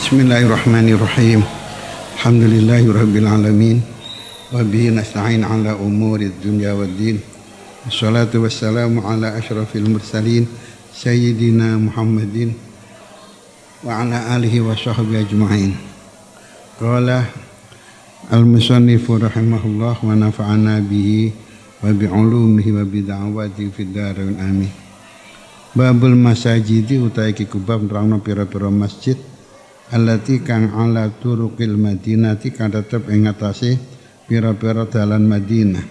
Bismillahirrahmanirrahim. Alhamdulillahirabbil alamin. Wa bihi nasta'in ala umurid dunya waddin. Wassalatu wassalamu ala asyrafil mursalin sayyidina Muhammadin wa ala alihi wa sahbihi ajma'in. Qala al-musannifu rahimahullah wa nafa'ana bihi wa bi'ulumihi wa bid'awati fid dharain amin. Babul masajidi utawi kubab nerangno pira-pira masjid allati kang ala turuqil madinati kang tetep ing ngatasé pira-pira dalan Madinah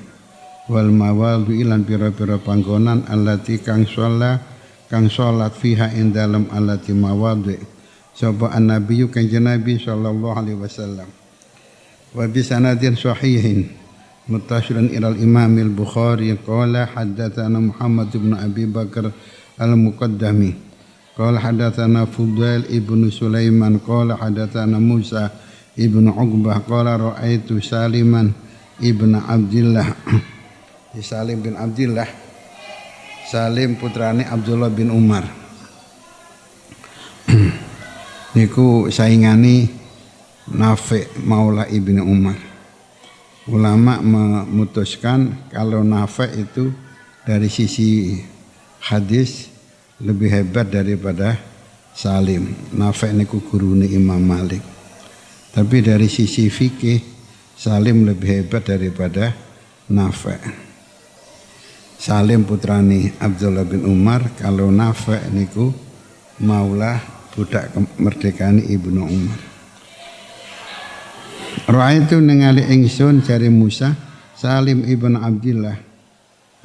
wal mawadhi lan pira-pira panggonan allati kang salat fiha ing dalem allati mawadhi sapa annabiyyu kanjeng Nabi sallallahu alaihi wasallam wa bi sanadin sahihin muttasilan ila al-Imam al-Bukhari qala haddatsana Muhammad bin Abi Bakar al-Muqaddami qala hadatsana Fudail ibnu Sulaiman qala hadatsana Musa ibnu Uqbah qala raaitu Saliman ibnu Abdillah Salim bin Abdillah Salim putrane Abdullah bin Umar niku saingani Nafi' Maula ibnu Umar. Ulama memutuskan kalau Nafi' itu dari sisi hadis lebih hebat daripada Salim. Nafi' niku gurune Imam Malik. Tapi dari sisi fikih Salim lebih hebat daripada Nafi'. Salim putrani Abdullah bin Umar, kalau Nafi' niku maula budak kemerdekaane Ibnu Umar. Ra'aitu ningali ingsun jari Musa Salim ibn Abdillah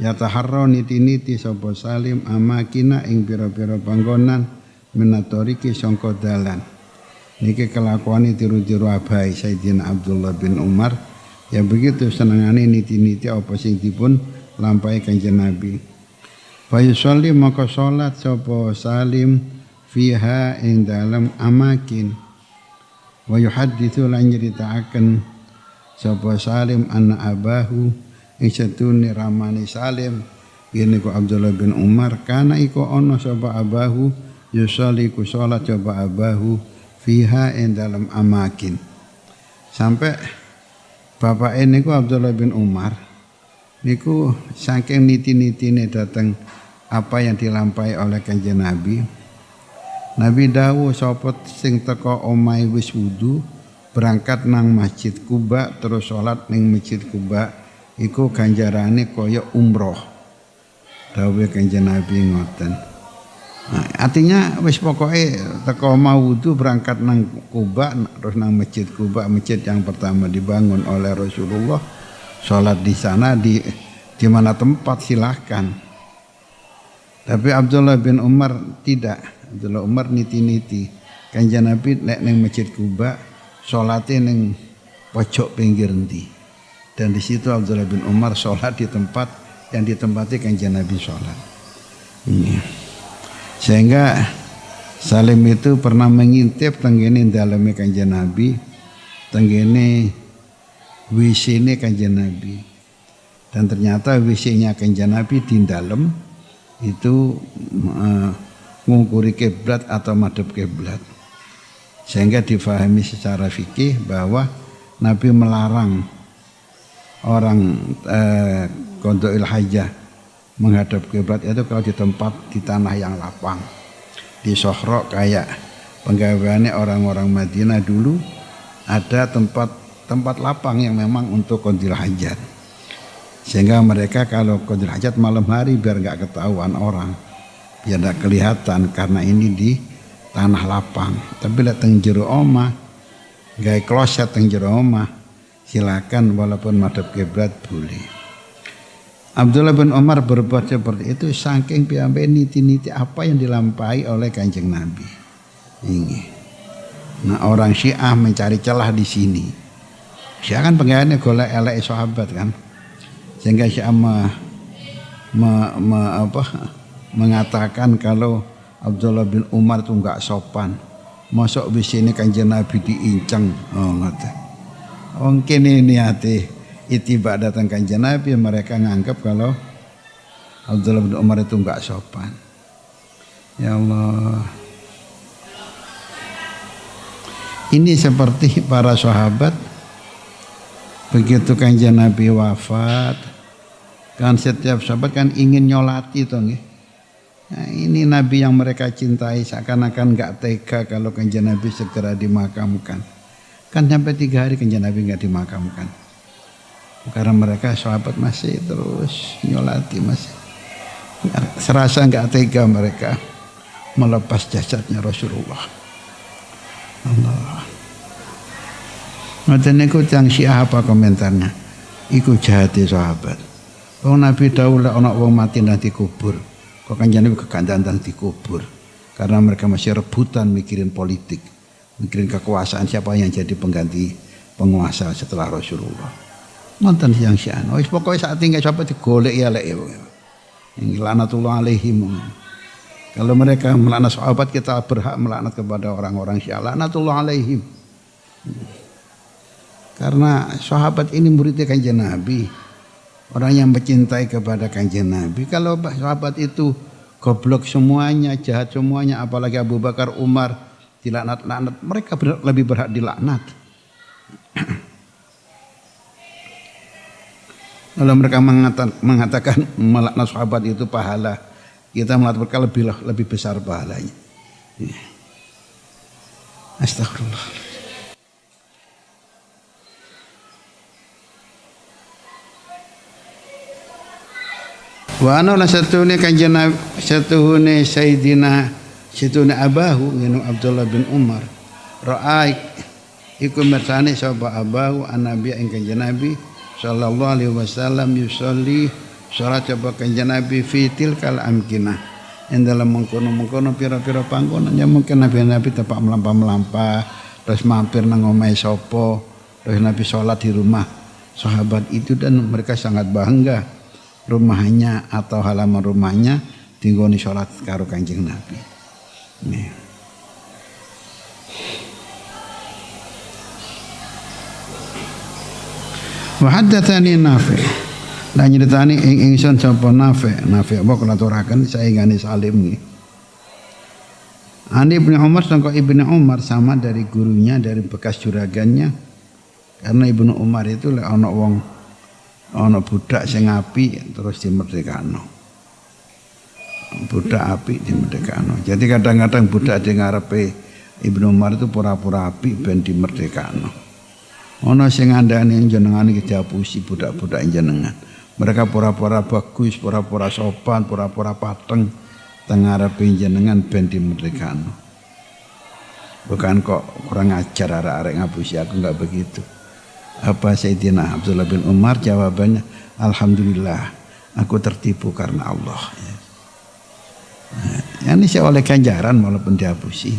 yataharra niti-niti sapa Salim amakina ing pira-pira panggonan minatoriki sangka dalan. Niki kelakuane tiru-tiru abai Sayyidina Abdullah bin Umar yang begitu senengane niti-niti apa sing dipun lampahi Kanjeng Nabi. Fa yusolli maka salat sapa Salim fiha ing dalam amakin wa yuhadditsu lan nyeritaaken sapa Salim anna abahu ing satune ramane Salim yen iku Abdullah bin Umar kana iku ana sapa abahu yusolli ku salat sapa abahu fiha ing dalam amakin sampai bapak niku Abdullah bin Umar niku saking niti-nitine dateng apa yang dilampahi oleh Kanjeng Nabi. Nabi dawuh sapa sing teka omahe wis wudu berangkat nang Masjid Quba terus salat ning Masjid Quba iku ganjarane kaya umroh. Dawuh Kanjeng Nabi ngoten. Nah, artinya wis pokoke teka mau wudu berangkat nang Quba terus nang Masjid Quba, masjid yang pertama dibangun oleh Rasulullah. Salat di sana di mana tempat silahkan. Tapi Abdullah bin Umar tidak. Abdullah Umar niti-niti. Kanjeng Nabi nek ning Masjid Quba salate ning pojok pinggir endi. Dan di situ Abdullah bin Umar salat di tempat yang ditempati Kanjeng Nabi salat. Sehingga Salim itu pernah mengintip tenggene daleme Kanjeng Nabi, tenggene WC-ne Kanjeng Nabi. Dan ternyata WC-nya Kanjeng Nabi di dalam itu ngukuri kiblat atau madhep kiblat. Sehingga difahami secara fikih bahwa Nabi melarang orang qadha'il hajah menghadap kiblat itu kalau di tempat di tanah yang lapang. Di Sohro kayak penggaweane orang-orang Madinah dulu ada tempat lapang yang memang untuk qadha'il hajat. Sehingga mereka kalau qadha'il hajat malam hari biar enggak ketahuan orang, biar enggak kelihatan karena ini di tanah lapang. Tapi lek teng jero omah, gawe kloset teng jero omah, silakan walaupun madhep kiblat boleh. Abdullah bin Umar berbuat seperti itu saking piyambake niti-niti apa yang dilampahi oleh Kanjeng Nabi. Ini. Nah, orang Syiah mencari celah di sini. Syiah kan pengennya golek elek sahabat kan. Sehingga Syiah mengatakan kalau Abdullah bin Umar itu enggak sopan. Masuk di sini Kanjeng Nabi diinceng. Oh, ngoten. Wong kene niate itiba datang Kanjeng Nabi, mereka nganggap kalau Abdullah bin Umar itu enggak sopan. Ya Allah. Ini seperti para sahabat begitu Kanjeng Nabi wafat, kan setiap sahabat kan ingin nyolati toh nggih. Nah, ini Nabi yang mereka cintai seakan-akan nggak tega kalau Kanjeng Nabi segera dimakamkan. Kan sampai 3 hari Kanjeng Nabi nggak dimakamkan. Karena mereka sahabat masih terus nyolati, masih serasa nggak tega mereka melepas jasadnya Rasulullah. Allah. Ngoten niku tiyang Syiah apa komentarnya? Iku jahate sahabat. Wong Nabi dawuh lek ana wong mati nang dikubur, kok Kanjeng Nabi kekandangan dikubur. Karena mereka masih rebutan mikirin politik, mikirin kekuasaan siapa yang jadi pengganti penguasa setelah Rasulullah. Nonton yang Syiah. Wis pokoke sak tinggal sahabat digolek ya lek. Ini laknatullah alaihim. Kalau mereka melaknat sahabat, kita berhak melaknat kepada orang-orang Syiah. Laknatullah alaihim. Karena sahabat ini muridnya Kanjeng Nabi. Orang yang mencintai kepada Kanjeng Nabi. Kalau sahabat itu goblok semuanya, jahat semuanya, apalagi Abu Bakar, Umar dilaknat-laknat, mereka lebih berhak dilaknat. Kalau mereka mengatakan melaknat sahabat itu pahala, kita melaknat mereka lebih besar pahalanya. Astagfirullah. Wa ana satune Kanjeng Nabi satune Sayyidina satune Abahu ngene Abdullah bin Umar ra'ai iku mersane sapa Abahu an-Nabi ing Kanjeng Nabi sallallahu alaihi wasallam yusolli salat sapa Kanjeng Nabi fi tilkal amkinah ing dalam mengkono-mengkono pira-pira panggonan ya mungkin Nabi tepak melampah-melampah terus mampir nang omahe sapa terus Nabi salat di rumah sahabat itu dan mereka sangat bangga rumahnya atau halaman rumahnya tinggoni sholat karo Kanjeng Nabi. Nih. Wa haddatsani Nafi. Lan nyritani ing ingsun sapa Nafi apa kula aturaken saingane Salim nggih. Ani Ibnu Umar sangka Ibnu Umar sama dari gurunya dari bekas juragannya. Karena Ibnu Umar itu lek ana wong ana budak sing apik terus dimerdekakno. Budak apik dimerdekakno. Jadi kadang-kadang budak di ngarepe Ibnu Umar itu pura-pura apik ben dimerdekakno. Ana sing ngandani jenengan iki diapusi budak-budak jenengan. Mereka pura-pura bagus, pura-pura sopan, pura-pura pateng teng ngarepe jenengan ben dimerdekakno. Bukan kok kurang ajar arek-arek ngapusi, aku enggak begitu. Apa Sayyidina Abdullah bin Umar jawabannya alhamdulillah aku tertipu karena Allah ya. Ini saya oleh ganjaran walaupun dihapusi.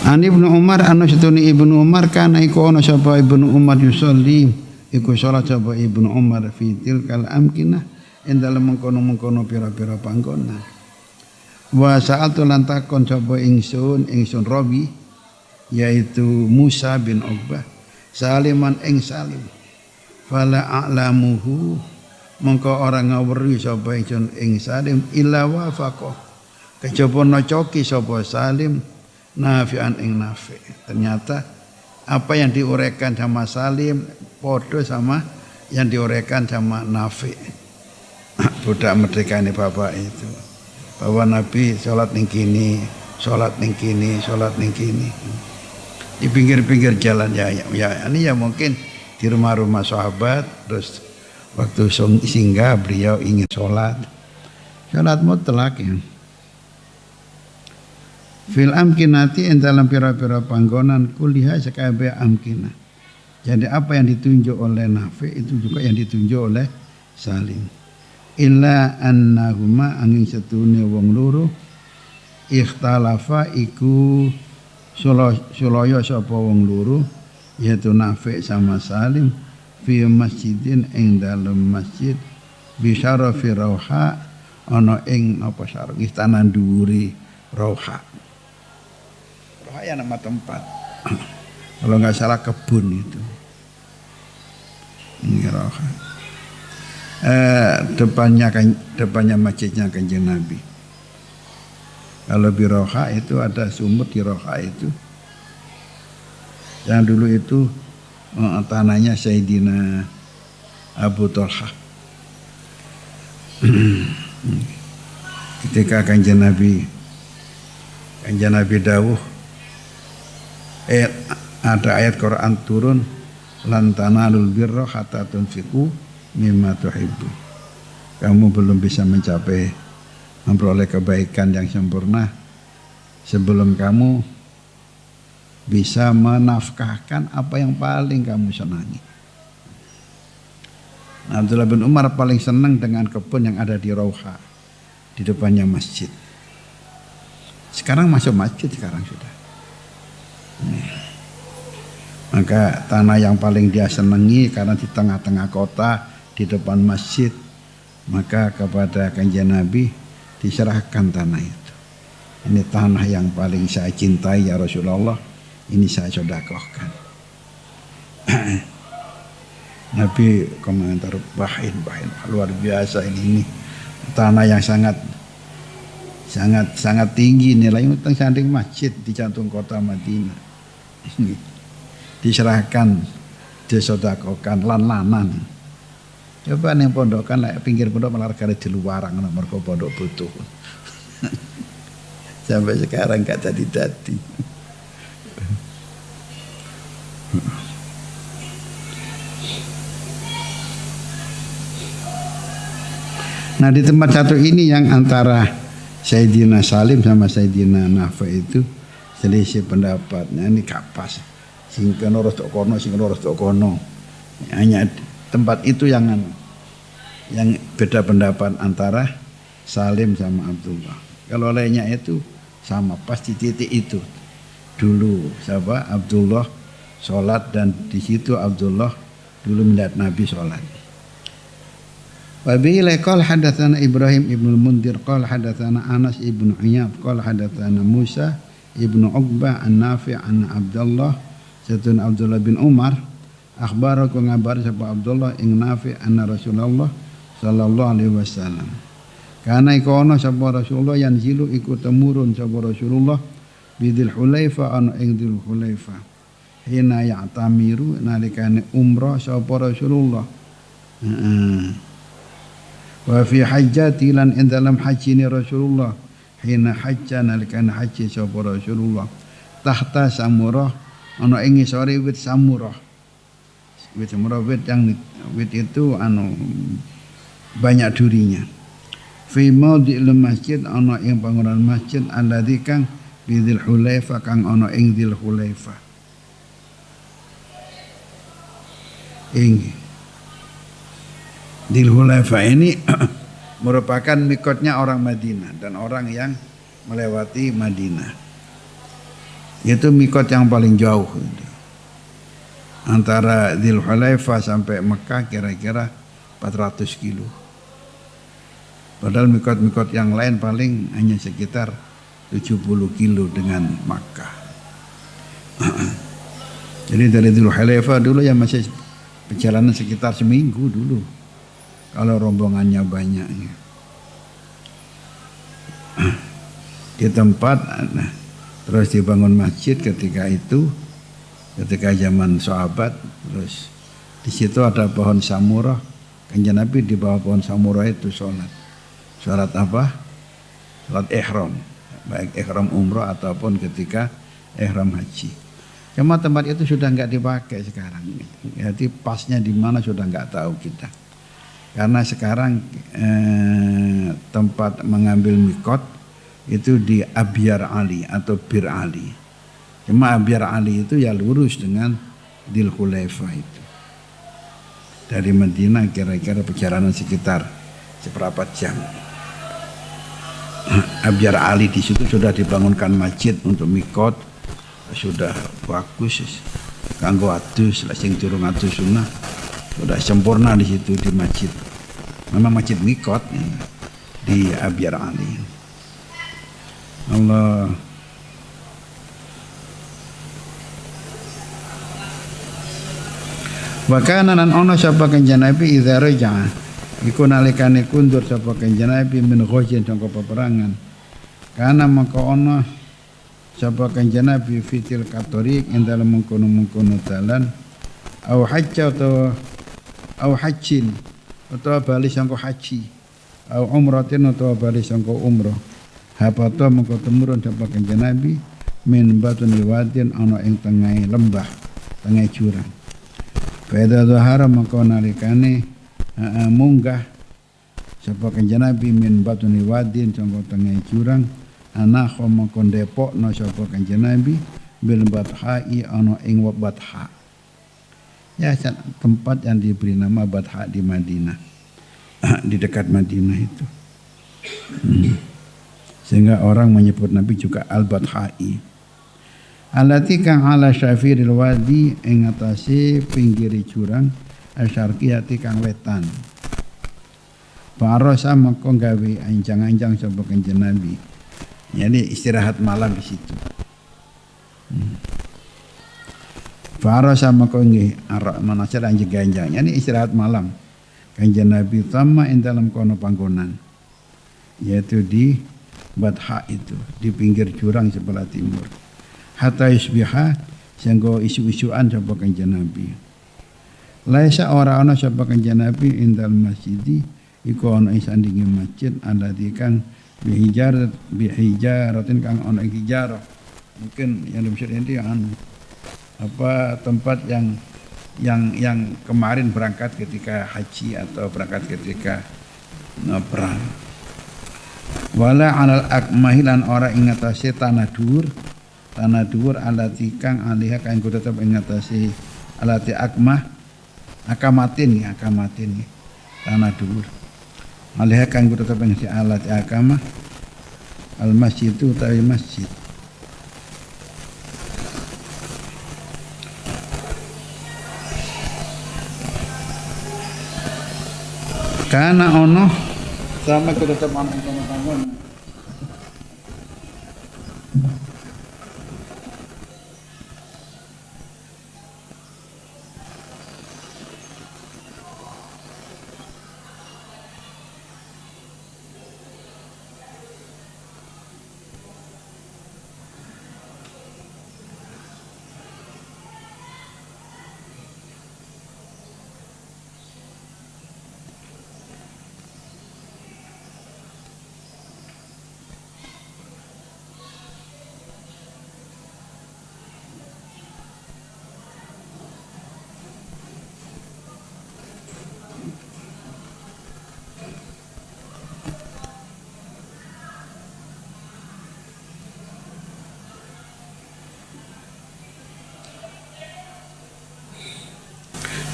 Ani Ibnu Umar anu satune Ibnu Umar kana iku ana sapa Ibnu Umar yusolli iku salat sapa Ibnu Umar fi tilkal amkinah ing dalem mengkono-mengkono pira-pira panggonan. Wa sa'altu lan takon sapa ingsun rawi yaitu Musa bin Uqbah saliman ing salim. Fala a'lamuhu mongko ora ngaweri sapa ingsun ing salim illa wafaqah. Kejaba nocoki sapa salim nafi'an ing nafi'. Ternyata apa yang diuraikan sama salim padha sama yang diuraikan sama nafi'. Budak merdeka ini bapak itu bahwa Nabi sholat ning kini, sholat ning kini, sholat ning kini di pinggir-pinggir jalan ya ini ya mungkin di rumah-rumah sahabat terus waktu singgah beliau ingin sholat mutlak ya fil amkinati ing dalam pira-pira panggonan kuliah sakabeh amkinah. Jadi apa yang ditunjuk oleh Nafi itu juga yang ditunjuk oleh Salim. Illa annahuma angin setune wong loro ikhtalafa iku sulaya sapa wong loro yaitu Nafi sama Salim fi masjidin ing dalem masjid bisyarafi rauha ana ing apa sareng istana dhuwure rauha. Rauha ya nama tempat. Kalau enggak salah kebun itu. Ini rauha. depannya masjidnya Kanjeng Nabi. Kalau di Roha itu ada sumur di Roha itu. Yang dulu itu tanahnya Sayyidina Abu Thalha. Ketika Kanjeng Nabi dawuh, ada ayat Quran turun, lan tanalul birra hatta tunfiqu mimma tuhibbu. Kamu belum bisa mencapai memperoleh kebaikan yang sempurna sebelum kamu bisa menafkahkan apa yang paling kamu senangi. Abdullah bin Umar paling senang dengan kebun yang ada di Rauha, di depannya masjid. Sekarang masuk masjid sekarang sudah. Maka tanah yang paling dia senangi karena di tengah-tengah kota, di depan masjid, maka kepada Kanjeng Nabi diserahkan tanah itu. Ini tanah yang paling saya cintai ya Rasulullah, ini saya sedekahkan. Nabi komentar bahin luar biasa ini tanah yang sangat tinggi nilainya, utang sanding masjid di jantung kota Madinah. Diserahkan, disedekahkan lan-lanan. Coba ning pondokan lek pinggir pondok malah regane di luar nomor pondok butuh. Sampai sekarang gak jadi. Nah di tempat satu ini yang antara Sayyidina Salim sama Sayyidina Nafi itu selisih pendapatnya, ini kapas. Sing kena tok kono, sing kena tok kono. Hanya tempat itu yang beda pendapat antara Salim sama Abdullah. Kalau lainnya itu sama, pasti titik itu. Dulu siapa? Abdullah sholat dan di situ Abdullah dulu melihat Nabi sholat. Wabihi qala hadatsana Ibrahim ibnu Mundir qala hadatsana Anas ibnu Iyad qala hadatsana Musa ibnu Uqbah an-Nafi' an Abdullah satun Abdullah bin Umar akhbara ku ngabar sapa Abdullah ing Nafi' anna Rasulullah sallallahu alaihi wasallam kana iku ana sapa Rasulullah yanzilu iku temurun sapa Rasulullah bidil Hulaifa ana ing dil Hulaifa hina ya'tamiru nalikane umrah sapa Rasulullah. Wa fi hajjati lan ing dalam haji ni Rasulullah hina hajja nalikane haji sapa Rasulullah tahta samurah ana ing ngisore wit samurah. Wit samurah wit itu banyak durinya. Fi maudhi'il masjid ana ing panggonan masjid alladzi kang bidil Hulaifa kang ana ing dil Hulaifa. Dil Hulaifa ini merupakan mikotnya orang Madinah dan orang yang melewati Madinah. Itu mikot yang paling jauh. Antara Dil Hulaifa sampai Mekah kira-kira 400 kilo. Padahal mikot-mikot yang lain paling hanya sekitar 70 kilo dengan Makkah. Jadi dari Dil Hulaifa dulu ya masih perjalanan sekitar seminggu dulu. Kalau rombongannya banyak. Di tempat terus dibangun masjid ketika zaman sahabat, terus di situ ada pohon samurah. Kanjeng Nabi di bawah pohon samurah itu sholat apa? Sholat ihram, baik ihram umrah ataupun ketika ihram haji. Cuma tempat itu sudah enggak dipakai sekarang. Jadi pasnya di mana sudah enggak tahu kita. Karena sekarang tempat mengambil mikot itu di Abyar Ali atau Bir Ali. Cuma Abyar Ali itu ya lurus dengan Dil Hulaifa itu. Dari Madinah kira-kira perjalanan sekitar seperempat jam. Abyar Ali di situ sudah dibangunkan masjid untuk mikot, sudah bagus. Kanggo adus, sing durung adus sunah. Sudah sempurna di situ di masjid. Memang masjid mikot di Abyar Ali. Allah. Wa kana nan ana sapa kanjeng Nabi idza raja'a iku nalikane kundur sapa Kanjeng Nabi min ghazin sangka peperangan kana maka ana sapa Kanjeng Nabi fitil katorik ing dalem mengkono-mengkono dalan au hajja au hajjin utawa bali sangka haji au umratin utawa bali sangka umrah habata mengko temurun sapa Kanjeng Nabi min batun wadin ana ing tengah lembah tengah jurang pada zahara maka nalikane munggah sapa Kanjeng Nabi min batun wadin sangka tengah jurang ana maka depokna sapa Kanjeng Nabi bil bathai ana ing batha ya tempat yang diberi nama Batha di Madinah di dekat Madinah itu sehingga orang menyebut Nabi juga Al-Bathai alati kang ala syafiril wadi ing atase pinggiri jurang asyarqiyati kang wetan Parosa maka gawe anjang-anjang sapa Kanjeng Nabi jadi istirahat malam di situ Parosa maka nggih arek manasa anjing ganjang yani istirahat malam Kanjeng Nabi sama ing dalam kono panggonan yaitu di Batha itu di pinggir jurang sebelah timur hatta isbiha sehingga isu-isuan sapa Kanjeng Nabi laisa ora ana sapa Kanjeng Nabi indal masjidi iku ana ing sandinge masjid alladzi kang bihijaratin kang ana ing hijarah mungkin yang dimaksud ini tempat yang kemarin berangkat ketika haji atau berangkat ketika perang. Wala alal akmahilan ora ing atase tanah dhuwur alati kang alih kang tetep ing atase alati akamatin tanah dhuwur. Alih kang tetep ing alati akamah al masjid itu utawi masjid. Karena ono sama kita tetap ana ing kono.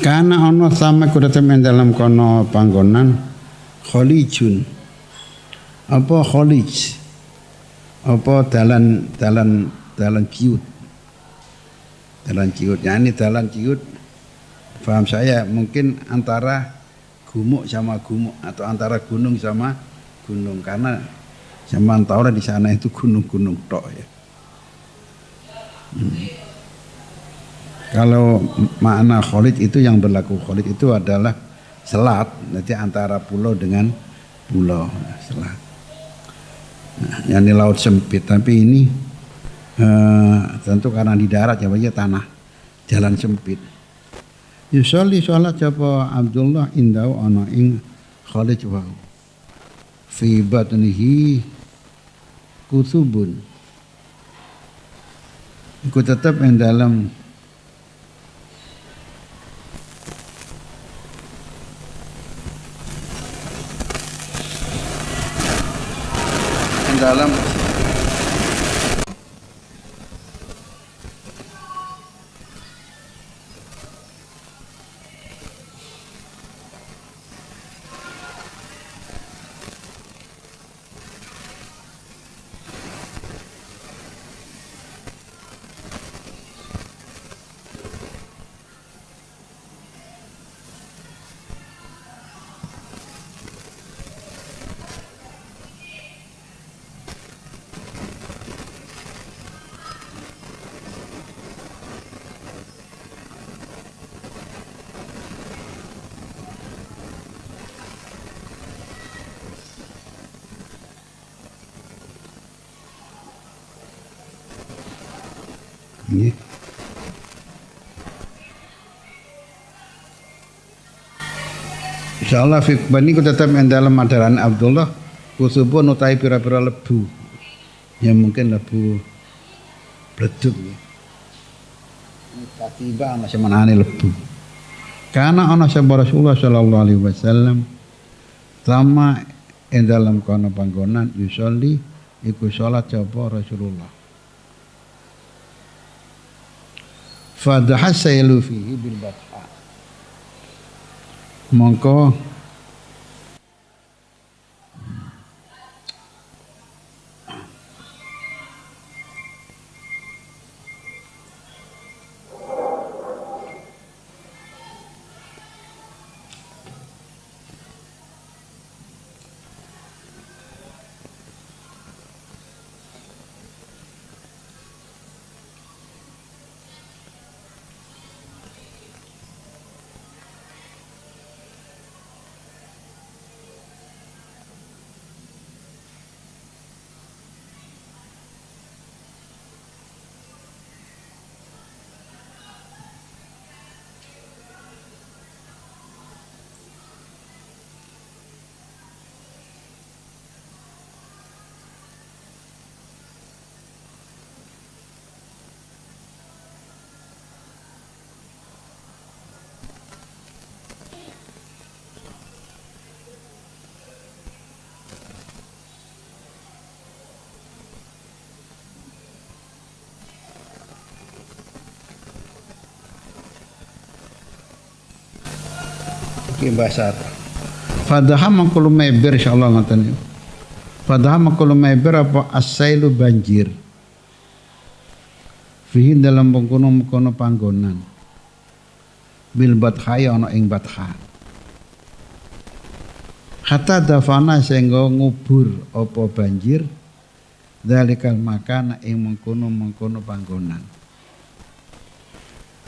Karena ono sama kuda temen dalam kono panggonan kholijun apa kholij apa dalan ciut ya ini dalan ciut paham saya mungkin antara gumuk sama gumuk atau antara gunung sama gunung karena zaman tahu di sana itu gunung-gunung tok ya. Kalau makna kholid itu yang berlaku kholid itu adalah selat, nanti antara pulau dengan pulau selat. Nah, yang di laut sempit, tapi ini tentu karena di darat ya banyak tanah, jalan sempit. Yusolli sholat sapa Abdullah indau ana ing kholid wau. Fi batnihi kutubun. Iku tetap yang dalam Nggih. Insyaallah fikbah niku tetap ing dalam adaran Abdullah kusubun utai pira-pira lebu. Ya mungkin lebu bledug ya. Katiba ana semenane lebu. Karena ana sapa Rasulullah sallallahu alaihi wasallam sama ing dalam kono panggonan yusolli iku salat sapa Rasulullah. Fadhasailu fihi bil batha. Mongko iki bahasa Fadha mangkulu meber insyaallah ngoten niku. Fadha mangkulu meber apa asailu banjir. Fihi dalam mengkono panggonan. Bil bathaya ana ing batha. Hatta dafana sehingga ngubur apa banjir dalikal makana ing mengkono panggonan.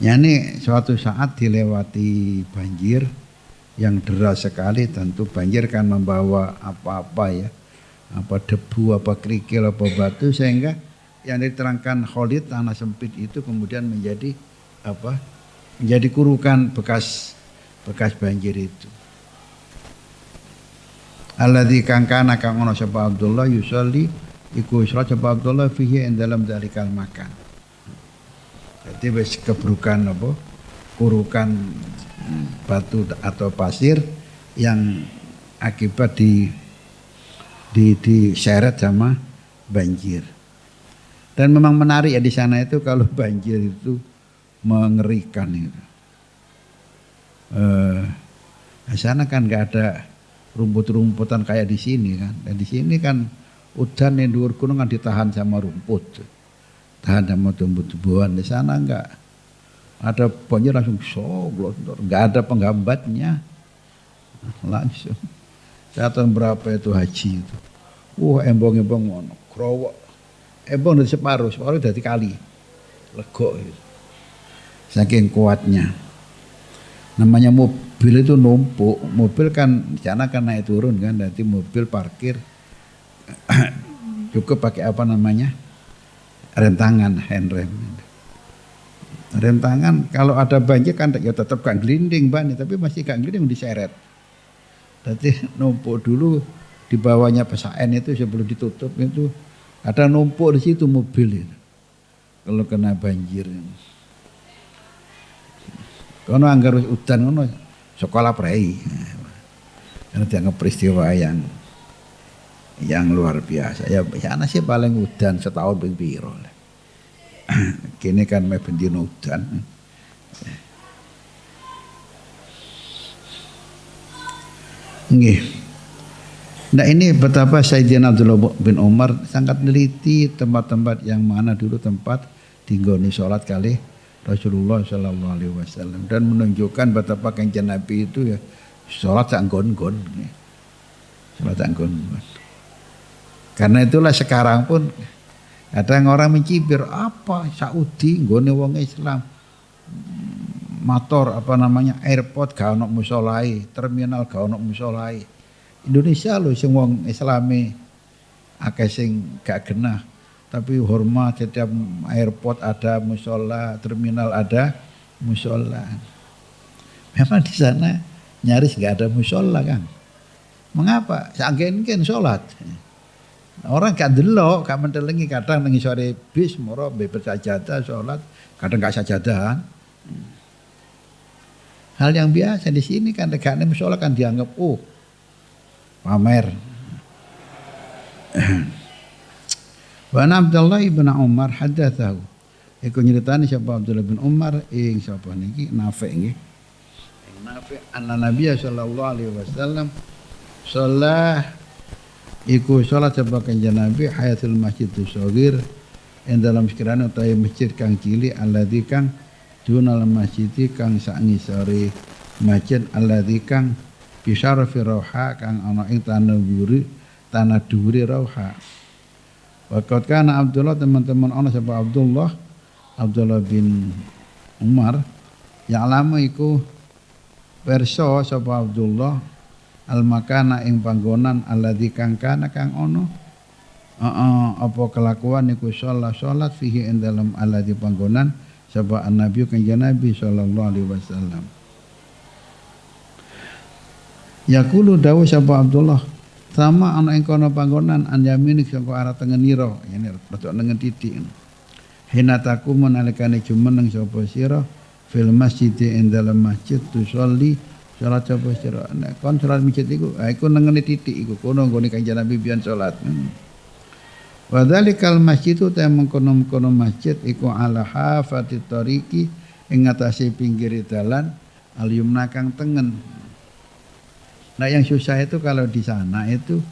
Yani suatu saat dilewati banjir yang deras sekali, tentu banjir kan membawa apa-apa ya, apa debu, apa kerikil, apa batu, sehingga yang diterangkan Khalid tanah sempit itu kemudian menjadi apa? Menjadi kurukan bekas banjir itu. Alladzi kana ono sapa Abdullah yusolli iku isra sapa Abdullah fihi ing dalam dalikal makan. Jadi wis kebrukan apa? Kurukan batu atau pasir yang akibat diseret sama banjir. Dan memang menarik ya di sana itu kalau banjir itu mengerikan itu. Di sana kan nggak ada rumput-rumputan kayak di sini kan. Dan di sini kan udan yang dhuwur gunung kan ditahan sama rumput, tahan sama tumbuh-tumbuhan. Di sana enggak ada banjir langsung soglor, enggak ada penghambatnya, langsung. Saya tahun berapa itu haji itu, embong-embong ngono, krowok, embong dari separuh dari kali, lego itu. Saking kuatnya. Namanya mobil itu numpuk, mobil kan di sana kan naik turun kan, nanti mobil parkir cukup pakai apa namanya rentangan, handrem. Rentangan kalau ada banjir kan ya tetap gak gelinding ban, tapi masih gak gelinding diseret. Jadi numpuk dulu di bawahnya pesaen itu sebelum ditutup itu ada numpuk di situ mobil itu. Kalau kena banjir. Kono anggar udan ngono sekolah prei. Karena dianggap peristiwa yang luar biasa. Ya ana sih paling udan setahun ping piro. Kini kan me bendino udan. Nggih. Nah ini betapa Sayyidina Abdullah bin Umar sangat neliti tempat-tempat yang mana dulu tempat tinggoni sholat kali Rasulullah Sallallahu Alaihi Wasallam dan menunjukkan betapa kanjeng Nabi itu ya sholat sak nggon-nggon, sholat sak nggon-nggon. Karena itulah sekarang pun kadang orang mencibir apa Saudi nggone wong Islam motor apa namanya airport gak ono musolai, terminal gak ono musolai. Indonesia lho sing wong Islame akeh sing gak genah. tapi hormat, setiap airport ada musola, terminal ada musola. Memang di sana nyaris nggak ada musola kan. Mengapa? Saking sholat. Orang gak delok, gak mentelengi, kadang nengi sore bis moro bebas sajadah sholat, kadang gak sajadahan. Hal yang biasa di sini kan tegaknya musola kan dianggap pamer. Wa Abdullah ibn Umar hadatsahu. Iku nyeritani sapa Abdullah bin Umar ing sapa niki Nafi' nggih. Nafi' anna Nabi sallallahu alaihi wasallam shalah iku salat sapa kanjeng Nabi hayatul masjidus shaghir ing dalam sekiranya utawi masjid kang cilik alladzi kang dunal masjid kang sak ngisore masjid alladzi kang bisyarafi rauha kang ana ing tanah dhuwure rauha. Waqat kana Abdullah teman-teman ana sapa Abdullah bin Umar yang lama iku perso sapa Abdullah al makana ing panggonan alladzi kang kana kang ono apa kelakuan iku salat fihi ing dalam alladzi panggonan sapa an-nabi kanjeng Nabi sallallahu alaihi wasallam. Yaqulu dawu sapa Abdullah sama ana ing kono panggonan an yaminik saka arah tengenira yani rada nengen titik. Hinataku menalikane jumeneng sapa sira fil masjid ing dalam masjid tusolli salat sapa sira nek kon salat masjid iku nengene titik iku kono nggone kanjeng Nabi biyen salat. Wa dzalikal masjidu ta mengkono-kono masjid iku ala hafatit tariqi ing atase pinggir dalan al yumna kang tengen. Nah yang susah itu kalau di sana itu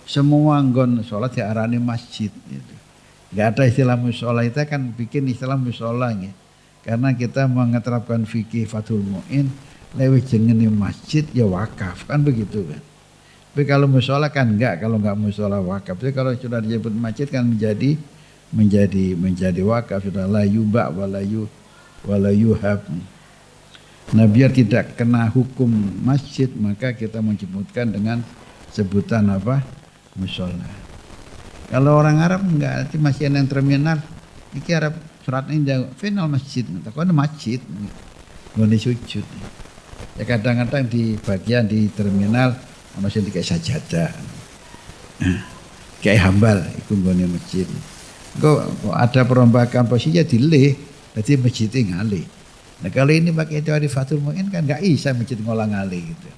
semua nggon sholat diarani masjid gitu. Gak ada istilah musola, itu kan bikin istilah musola ya. Karena kita mengeterapkan fikih Fathul Mu'in lewat jenenge masjid ya wakaf kan begitu kan. Tapi kalau musola kan enggak, kalau enggak musola wakaf. Tapi kalau sudah disebut masjid kan menjadi wakaf sudah la yuba wala yuhab. Nah biar tidak kena hukum masjid maka kita menyebutkan dengan sebutan apa? Musola. Kalau orang Arab enggak, masih yang terminal. Iki Arab surat ini jauh final masjid. Takkan masjid. Gone sujud. Ya kadang-kadang di bagian di terminal masih kayak sajadah. Kayak hambal iku gone masjid. Kok ada perombakan posisi ya dileh, jadi masjidnya ngalih. Nah kalau ini pakai teori Fathul Mu'in kan nggak bisa masjid ngolang ngalih gitu.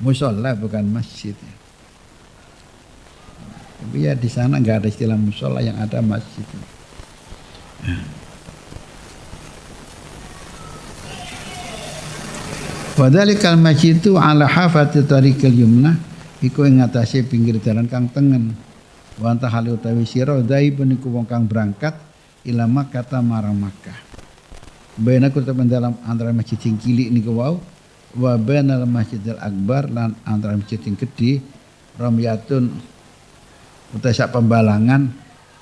Musola bukan masjid. Tapi ya di sana nggak ada istilah musola, yang ada masjid. Wadzalikal masjidu ala hafati tariqil yumna iku ing ngatasé pinggir dalan kang tengen. Wa anta hal utawi sira daibun iku wong kang berangkat ila Makkah marang Makkah. Baina kutaban dalam antara masjid sing cilik niku wau wa bainal masjidil akbar lan antara masjid sing gedhe ramyatun utawa sak pembalangan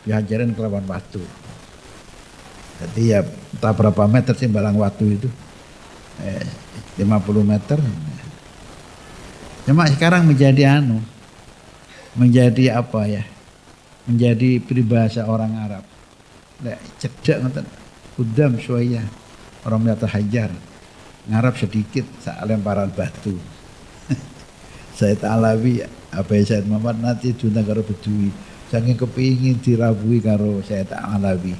dihajarin kelawan watu. Jadi ya entah berapa meter sih balang watu itu. 50 meter. Cuma sekarang menjadi apa ya? Menjadi peribahasa orang Arab. Lek cedek ngoten kudam suaya orang mata hajar. Ngarap sedikit sak lemparan batu. Said Alawi apa Said Muhammad nanti junta karo Bedui. Saking kepingin dirabui karo Said Alawi.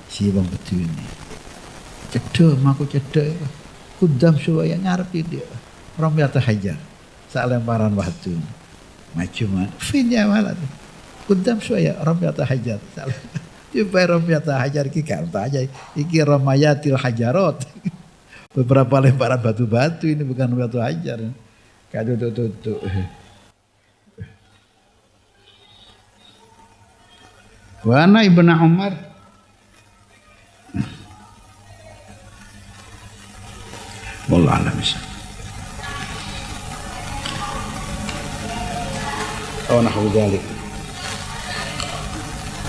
Si wong Bedui ini. Cedek maku cedek. Kudam suaya ngarep dia. Orang mata hajar. Sak lemparan batu. Maju man. Finya malah. Kudam suaya orang mata hajar. Supaya Romiata hajar iki kata aja, iki Romayatil hajarot. Beberapa lemparan batu-batu ini bukan batu hajar. Kado tuh. Wana ibnu Umar. Wallahu a'lam. Oh nahwu dzalik.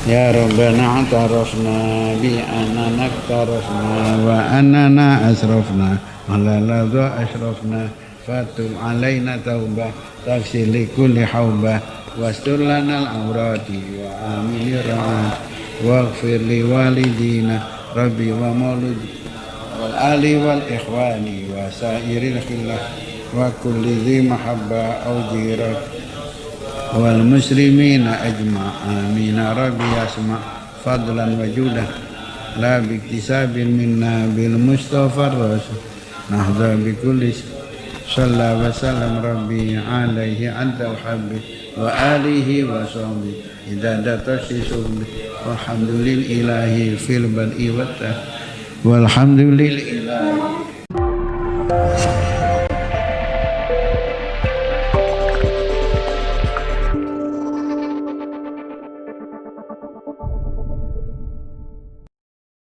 Ya Rabbana atarafna bi anana tarafna wa anana asrafna malaladu asrafna fatum alaina taubah tafsili kulli haubah wastur lanal awrati wa amili ra'at waghfir li walidina rabbi wa mauludi wal ali wal ikhwani wa sairil khilaf wa kulli dhi mahabba au jirat wal muslimina ajma' amin rabbi asma fadlan wa judah la biktisabin minna bil mustafa rasul nahda bi kulli sallallahu wa sallam rabbi alaihi antal habib wa alihi wa sahbihi idza datasisum walhamdulillahi fil bad'i wa walhamdulillahi